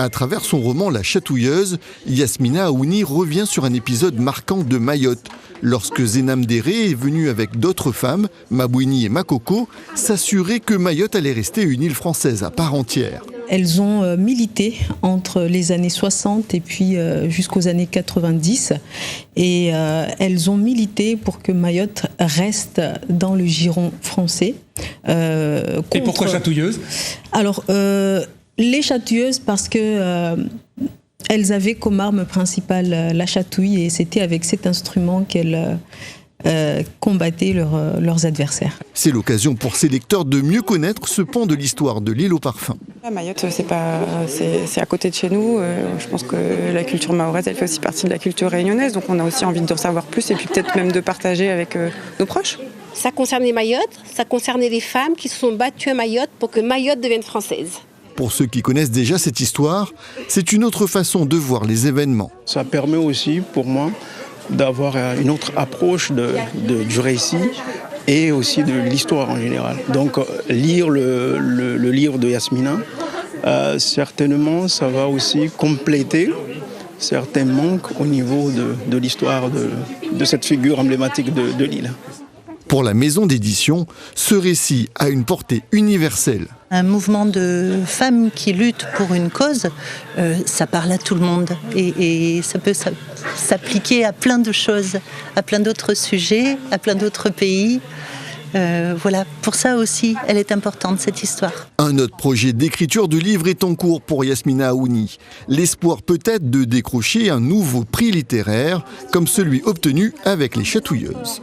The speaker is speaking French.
À travers son roman La Chatouilleuse, Yasmina Aouni revient sur un épisode marquant de Mayotte, lorsque Zenam Déré est venue avec d'autres femmes, Mabouini et Makoko, s'assurer que Mayotte allait rester une île française à part entière. Elles ont milité entre les années 60 et puis jusqu'aux années 90. Et elles ont milité pour que Mayotte reste dans le giron français. Et pourquoi Chatouilleuse ? Alors, les chatouilleuses parce que elles avaient comme arme principale la chatouille et c'était avec cet instrument qu'elles combattaient leurs adversaires. C'est l'occasion pour ses lecteurs de mieux connaître ce pan de l'histoire de l'île au parfum. Mayotte, c'est à côté de chez nous. Je pense que la culture mahoraise, elle fait aussi partie de la culture réunionnaise, donc on a aussi envie de savoir plus et puis peut-être même de partager avec nos proches. Ça concernait Mayotte, ça concernait les femmes qui se sont battues à Mayotte pour que Mayotte devienne française. Pour ceux qui connaissent déjà cette histoire, c'est une autre façon de voir les événements. Ça permet aussi pour moi d'avoir une autre approche du récit et aussi de l'histoire en général. Donc lire le livre de Yasmina, certainement ça va aussi compléter certains manques au niveau de l'histoire de cette figure emblématique de l'île. Pour la maison d'édition, ce récit a une portée universelle. Un mouvement de femmes qui luttent pour une cause, ça parle à tout le monde. Et ça peut s'appliquer à plein de choses, à plein d'autres sujets, à plein d'autres pays. Voilà, pour ça aussi, elle est importante, cette histoire. Un autre projet d'écriture de livre est en cours pour Yasmina Aouni. L'espoir peut-être de décrocher un nouveau prix littéraire, comme celui obtenu avec Les Chatouilleuses.